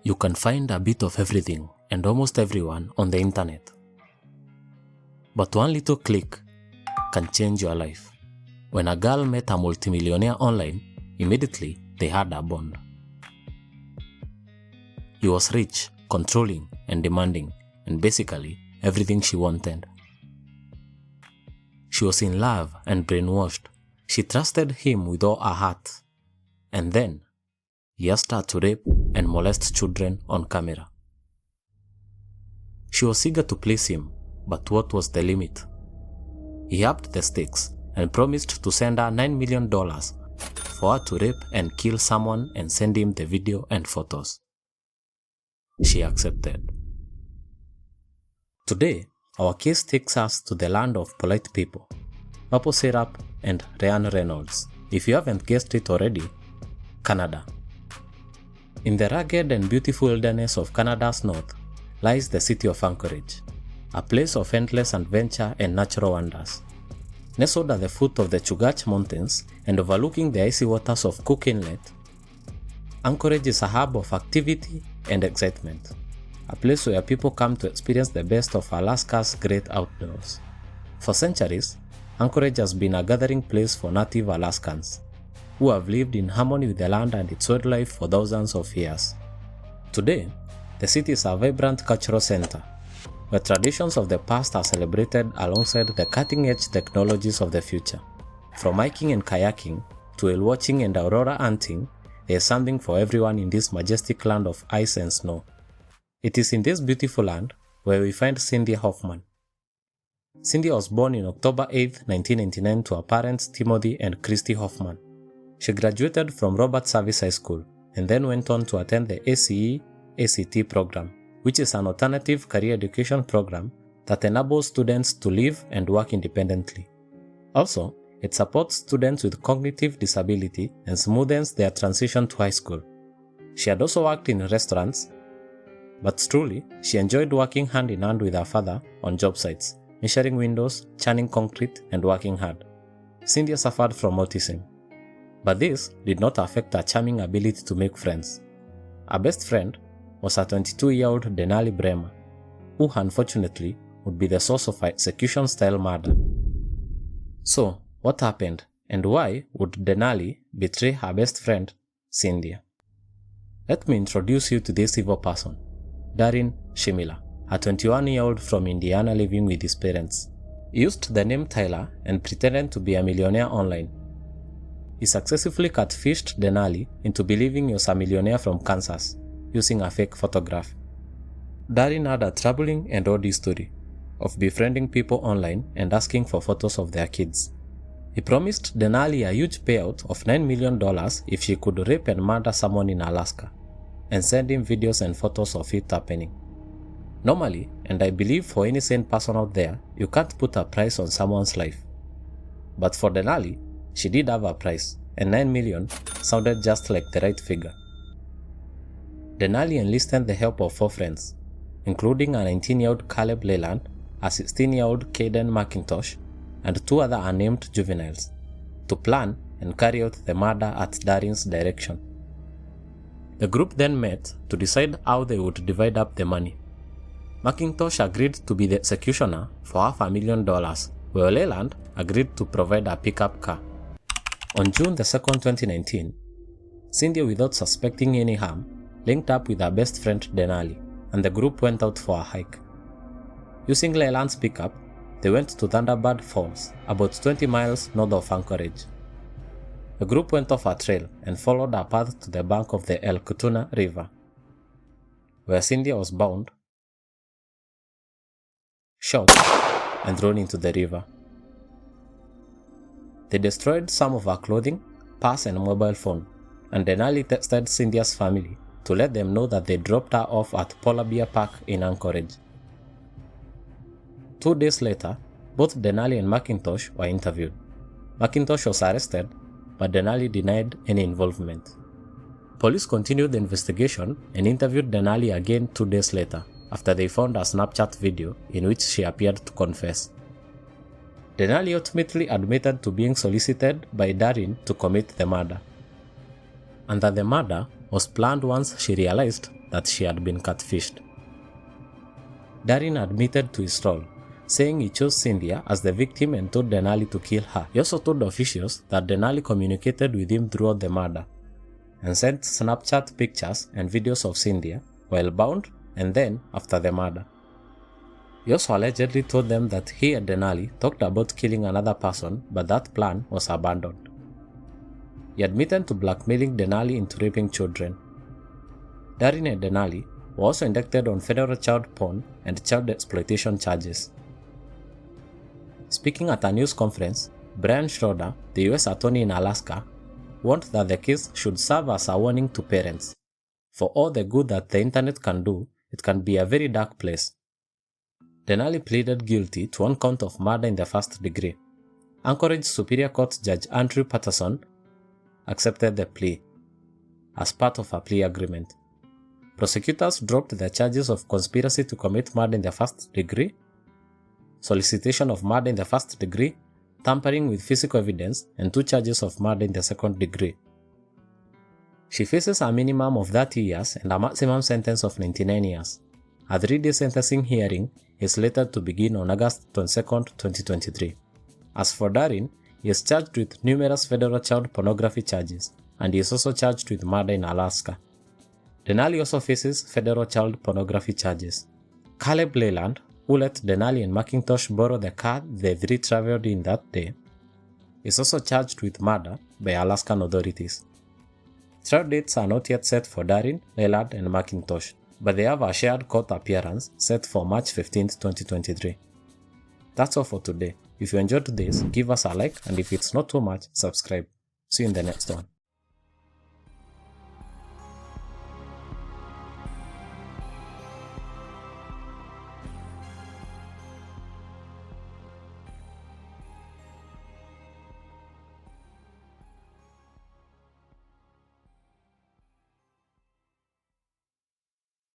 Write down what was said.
You can find a bit of everything and almost everyone on the internet. But one little click can change your life. When a girl met a multimillionaire online, immediately they had a bond. He was rich, controlling, and demanding, and basically everything she wanted. She was in love and brainwashed. She trusted him with all her heart. And then, he asked her to rape and molest children on camera. She was eager to please him, but what was the limit? He upped the stakes and promised to send her $9 million for her to rape and kill someone and send him the video and photos. She accepted. Today, our case takes us to the land of polite people, maple syrup and Ryan Reynolds. If you haven't guessed it already, Canada. In the rugged and beautiful wilderness of Canada's north lies the city of Anchorage, a place of endless adventure and natural wonders. Nestled at the foot of the Chugach Mountains and overlooking the icy waters of Cook Inlet, Anchorage is a hub of activity and excitement, a place where people come to experience the best of Alaska's great outdoors. For centuries, Anchorage has been a gathering place for native Alaskans, who have lived in harmony with the land and its wildlife for thousands of years. Today, the city is a vibrant cultural center, where traditions of the past are celebrated alongside the cutting-edge technologies of the future. From hiking and kayaking to whale watching and aurora hunting, there is something for everyone in this majestic land of ice and snow. It is in this beautiful land where we find Cynthia Hoffman. Cynthia was born on October 8, 1999 to her parents Timothy and Christy Hoffman. She graduated from Robert Service High School and then went on to attend the ACE-ACT program, which is an alternative career education program that enables students to live and work independently. Also, it supports students with cognitive disability and smoothens their transition to high school. She had also worked in restaurants, but truly, she enjoyed working hand in hand with her father on job sites, measuring windows, churning concrete, and working hard. Cynthia suffered from autism, but this did not affect her charming ability to make friends. Her best friend was a 22-year-old Denali Bremer, who unfortunately would be the source of her execution-style murder. So, what happened, and why would Denali betray her best friend, Cynthia? Let me introduce you to this evil person, Darren Shimila, a 21-year-old from Indiana living with his parents. He used the name Tyler and pretended to be a millionaire online. He successfully catfished Denali into believing he was a millionaire from Kansas, using a fake photograph. Darren had a troubling and odd history of befriending people online and asking for photos of their kids. He promised Denali a huge payout of $9 million if she could rape and murder someone in Alaska, and send him videos and photos of it happening. Normally, and I believe for any sane person out there, you can't put a price on someone's life. But for Denali, she did have a price, and $9 million sounded just like the right figure. Denali enlisted the help of 4 friends, including a 19-year-old Caleb Leland, a 16-year-old Caden McIntosh, and 2 other unnamed juveniles, to plan and carry out the murder at Darren's direction. The group then met to decide how they would divide up the money. McIntosh agreed to be the executioner for $500,000, while Leland agreed to provide a pickup car. On June 2, 2019, Cynthia, without suspecting any harm, linked up with her best friend Denali, and the group went out for a hike. Using Leland's pickup, they went to Thunderbird Falls, about 20 miles north of Anchorage. The group went off a trail and followed a path to the bank of the El Kutuna River, where Cynthia was bound, shot, and thrown into the river. They destroyed some of her clothing, purse, and mobile phone, and Denali texted Cynthia's family to let them know that they dropped her off at Polar Bear Park in Anchorage. 2 days later, both Denali and McIntosh were interviewed. McIntosh was arrested, but Denali denied any involvement. Police continued the investigation and interviewed Denali again 2 days later, after they found a Snapchat video in which she appeared to confess. Denali ultimately admitted to being solicited by Darren to commit the murder, and that the murder was planned once she realized that she had been catfished. Darren admitted to his role, saying he chose Cynthia as the victim and told Denali to kill her. He also told officials that Denali communicated with him throughout the murder and sent Snapchat pictures and videos of Cynthia while bound and then after the murder. He also allegedly told them that he and Denali talked about killing another person, but that plan was abandoned. He admitted to blackmailing Denali into raping children. Darren and Denali were also indicted on federal child porn and child exploitation charges. Speaking at a news conference, Brian Schroeder, the US attorney in Alaska, warned that the case should serve as a warning to parents. For all the good that the internet can do, it can be a very dark place. Denali pleaded guilty to one count of murder in the first degree. Anchorage Superior Court Judge Andrew Patterson accepted the plea as part of a plea agreement. Prosecutors dropped the charges of conspiracy to commit murder in the first degree, solicitation of murder in the first degree, tampering with physical evidence, and 2 charges of murder in the second degree. She faces a minimum of 30 years and a maximum sentence of 99 years. A 3-day sentencing hearing is slated to begin on August 22, 2023. As for Darren, he is charged with numerous federal child pornography charges, and he is also charged with murder in Alaska. Denali also faces federal child pornography charges. Caleb Leyland, who let Denali and McIntosh borrow the car the 3 traveled in that day, is also charged with murder by Alaskan authorities. Trial dates are not yet set for Darren, Leyland, and McIntosh, but they have a shared court appearance set for March 15, 2023. That's all for today. If you enjoyed this, give us a like, and if it's not too much, subscribe. See you in the next one.